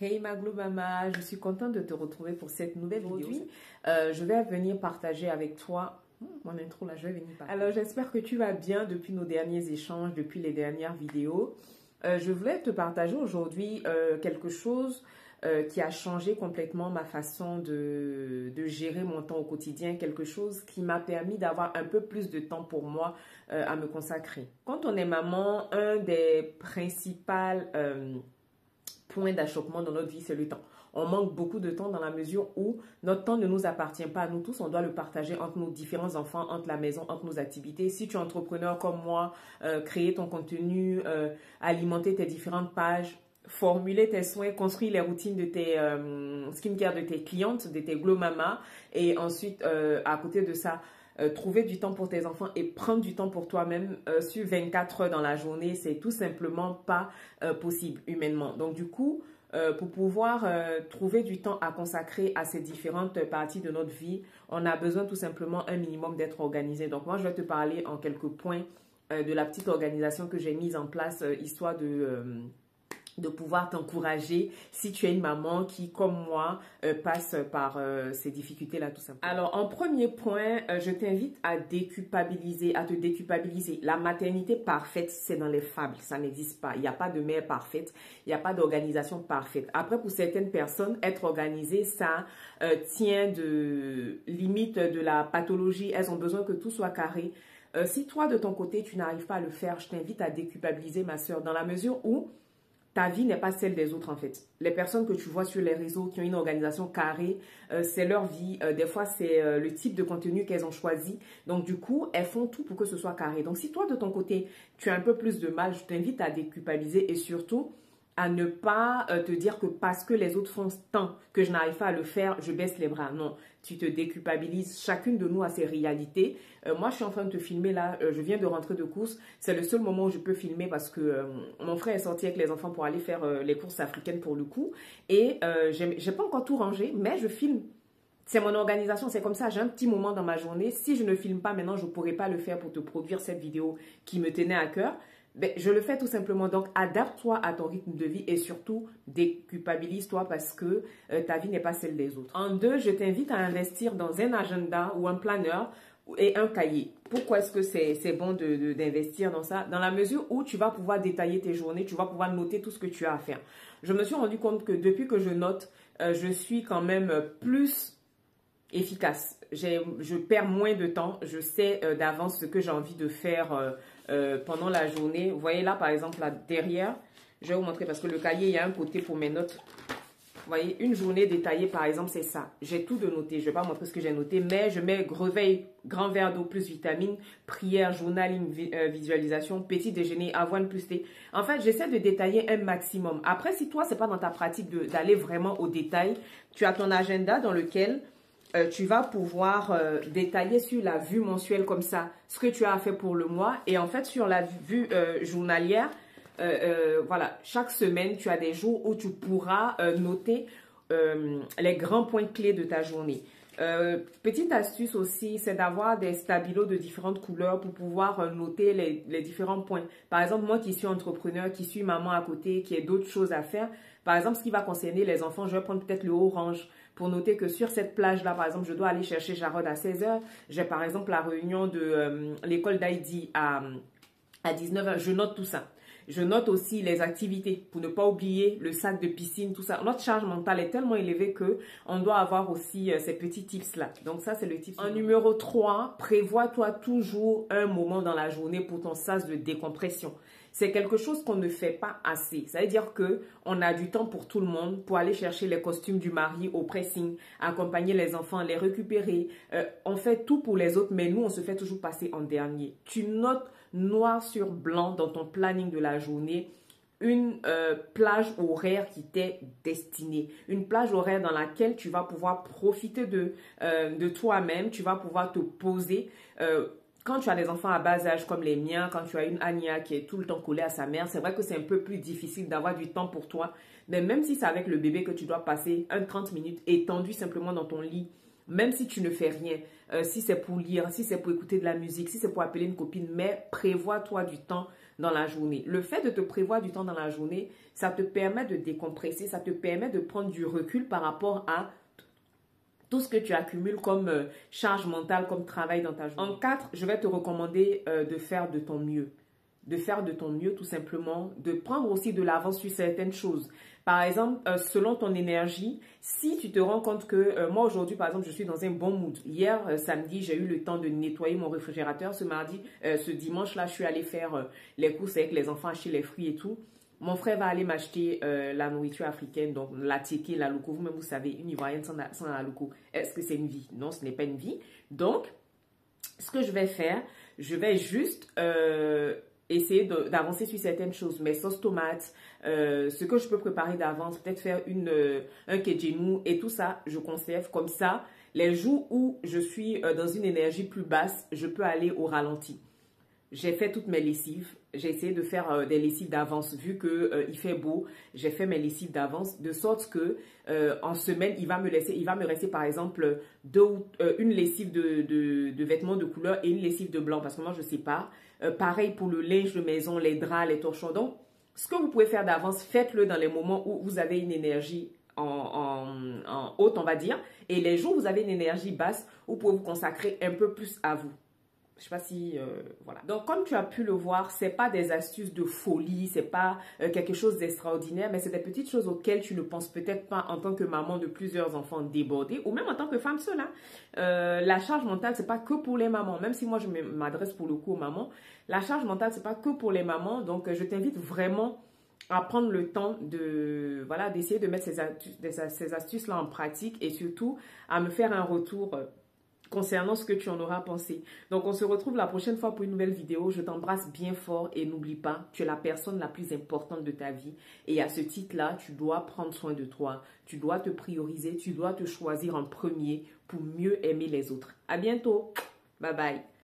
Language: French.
Hey Maglo Mama, je suis contente de te retrouver pour cette nouvelle vidéo. Je vais venir partager avec toi mon intro là, je vais venir partager. Alors j'espère que tu vas bien depuis nos derniers échanges, depuis les dernières vidéos. Je voulais te partager aujourd'hui quelque chose qui a changé complètement ma façon de gérer mon temps au quotidien, quelque chose qui m'a permis d'avoir un peu plus de temps pour moi à me consacrer. Quand on est maman, un des principaux point d'achoppement dans notre vie, c'est le temps. On manque beaucoup de temps dans la mesure où notre temps ne nous appartient pas à nous tous. On doit le partager entre nos différents enfants, entre la maison, entre nos activités. Si tu es entrepreneur comme moi, créer ton contenu, alimenter tes différentes pages, formuler tes soins, construire les routines de tes skincare de tes clientes, de tes Glow Mama. Et ensuite, à côté de ça, trouver du temps pour tes enfants et prendre du temps pour toi-même sur 24 heures dans la journée, c'est tout simplement pas possible humainement. Donc du coup, pour pouvoir trouver du temps à consacrer à ces différentes parties de notre vie, on a besoin tout simplement un minimum d'être organisé. Donc moi, je vais te parler en quelques points de la petite organisation que j'ai mise en place, histoire de pouvoir t'encourager si tu es une maman qui, comme moi, passe par ces difficultés-là tout simplement. Alors, en premier point, je t'invite à te déculpabiliser. La maternité parfaite, c'est dans les fables, ça n'existe pas. Il n'y a pas de mère parfaite, il n'y a pas d'organisation parfaite. Après, pour certaines personnes, être organisée, ça tient de limite de la pathologie. Elles ont besoin que tout soit carré. Si toi, de ton côté, tu n'arrives pas à le faire, je t'invite à déculpabiliser, ma soeur, dans la mesure où ta vie n'est pas celle des autres en fait. Les personnes que tu vois sur les réseaux qui ont une organisation carrée, c'est leur vie. Des fois, c'est le type de contenu qu'elles ont choisi. Donc, du coup, elles font tout pour que ce soit carré. Donc, si toi, de ton côté, tu as un peu plus de mal, je t'invite à déculpabiliser et surtout à ne pas te dire que parce que les autres font tant que je n'arrive pas à le faire, je baisse les bras. Non, tu te déculpabilises. Chacune de nous a ses réalités. Moi, je suis en train de te filmer là. Je viens de rentrer de course. C'est le seul moment où je peux filmer parce que mon frère est sorti avec les enfants pour aller faire les courses africaines pour le coup. Et j'ai pas encore tout rangé, mais je filme. C'est mon organisation, c'est comme ça. J'ai un petit moment dans ma journée. Si je ne filme pas maintenant, je ne pourrais pas le faire pour te produire cette vidéo qui me tenait à cœur. Ben, je le fais tout simplement. Donc, adapte-toi à ton rythme de vie et surtout, déculpabilise-toi parce que ta vie n'est pas celle des autres. En deux, je t'invite à investir dans un agenda ou un planeur et un cahier. Pourquoi est-ce que c'est bon d'investir dans ça? Dans la mesure où tu vas pouvoir détailler tes journées, tu vas pouvoir noter tout ce que tu as à faire. Je me suis rendu compte que depuis que je note, je suis quand même plus efficace. Je perds moins de temps. Je sais d'avance ce que j'ai envie de faire pendant la journée. Vous voyez là, par exemple, là derrière, je vais vous montrer parce que le cahier, il y a un côté pour mes notes. Vous voyez, une journée détaillée, par exemple, c'est ça. J'ai tout de noté. Je ne vais pas montrer ce que j'ai noté, mais je mets réveil, grand verre d'eau plus vitamines, prière, journaling, visualisation, petit déjeuner, avoine plus thé. En fait, j'essaie de détailler un maximum. Après, si toi, c'est pas dans ta pratique d'aller vraiment au détail, tu as ton agenda dans lequel tu vas pouvoir détailler sur la vue mensuelle comme ça ce que tu as fait pour le mois et en fait sur la vue journalière, voilà, chaque semaine tu as des jours où tu pourras noter les grands points clés de ta journée. Petite astuce aussi, c'est d'avoir des stabilos de différentes couleurs pour pouvoir noter les différents points. Par exemple, moi qui suis entrepreneur, qui suis maman à côté, qui ai d'autres choses à faire, par exemple, ce qui va concerner les enfants, je vais prendre peut-être le orange pour noter que sur cette plage-là, par exemple, je dois aller chercher Jarod à 16 h. J'ai par exemple la réunion de l'école d'Heidi à 19 h. Je note tout ça. Je note aussi les activités pour ne pas oublier le sac de piscine, tout ça. Notre charge mentale est tellement élevée que on doit avoir aussi ces petits tips-là. Donc ça, c'est le tip. En numéro 3, prévois-toi toujours un moment dans la journée pour ton sas de décompression. C'est quelque chose qu'on ne fait pas assez. Ça veut dire que on a du temps pour tout le monde, pour aller chercher les costumes du mari au pressing, accompagner les enfants, les récupérer. On fait tout pour les autres, mais nous, on se fait toujours passer en dernier. Tu notes noir sur blanc dans ton planning de la journée une plage horaire qui t'est destinée. Une plage horaire dans laquelle tu vas pouvoir profiter de toi-même, tu vas pouvoir te poser. Quand tu as des enfants à bas âge comme les miens, quand tu as une Anya qui est tout le temps collée à sa mère, c'est vrai que c'est un peu plus difficile d'avoir du temps pour toi. Mais même si c'est avec le bébé que tu dois passer 30 minutes étendu simplement dans ton lit, même si tu ne fais rien, si c'est pour lire, si c'est pour écouter de la musique, si c'est pour appeler une copine, mais prévois-toi du temps dans la journée. Le fait de te prévoir du temps dans la journée, ça te permet de décompresser, ça te permet de prendre du recul par rapport à tout ce que tu accumules comme charge mentale, comme travail dans ta journée. En 4, je vais te recommander de faire de ton mieux. De faire de ton mieux tout simplement, de prendre aussi de l'avance sur certaines choses. Par exemple, selon ton énergie, si tu te rends compte que moi aujourd'hui par exemple je suis dans un bon mood. Hier samedi j'ai eu le temps de nettoyer mon réfrigérateur. Ce dimanche là je suis allée faire les courses avec les enfants, acheter les fruits et tout. Mon frère va aller m'acheter la nourriture africaine, donc la tiéké, la loko. Vous-même vous savez, une Ivoirienne sans la loko, est-ce que c'est une vie? Non, ce n'est pas une vie. Donc, ce que je vais faire, je vais juste essayer d'avancer sur certaines choses, mes sauces tomates, ce que je peux préparer d'avance, peut-être faire un kejenou et tout ça, je conserve comme ça. Les jours où je suis dans une énergie plus basse, je peux aller au ralenti. J'ai fait toutes mes lessives, j'ai essayé de faire des lessives d'avance vu que il fait beau, j'ai fait mes lessives d'avance de sorte que en semaine il va me rester par exemple une lessive de vêtements de couleur et une lessive de blanc parce que moi je sépare. Pareil pour le linge de maison, les draps, les torchons. Donc ce que vous pouvez faire d'avance, faites-le dans les moments où vous avez une énergie en haute on va dire, et les jours où vous avez une énergie basse, vous pouvez vous consacrer un peu plus à vous. Je sais pas si, voilà. Donc, comme tu as pu le voir, c'est pas des astuces de folie, c'est pas quelque chose d'extraordinaire, mais c'est des petites choses auxquelles tu ne penses peut-être pas en tant que maman de plusieurs enfants débordés, ou même en tant que femme seule. Hein. La charge mentale, c'est pas que pour les mamans, même si moi je m'adresse pour le coup aux mamans. La charge mentale, c'est pas que pour les mamans, donc je t'invite vraiment à prendre le temps de, voilà, d'essayer de mettre ces astuces-là en pratique et surtout à me faire un retour concernant ce que tu en auras pensé. Donc, on se retrouve la prochaine fois pour une nouvelle vidéo. Je t'embrasse bien fort et n'oublie pas, tu es la personne la plus importante de ta vie. Et à ce titre-là, tu dois prendre soin de toi. Tu dois te prioriser, tu dois te choisir en premier pour mieux aimer les autres. À bientôt. Bye bye.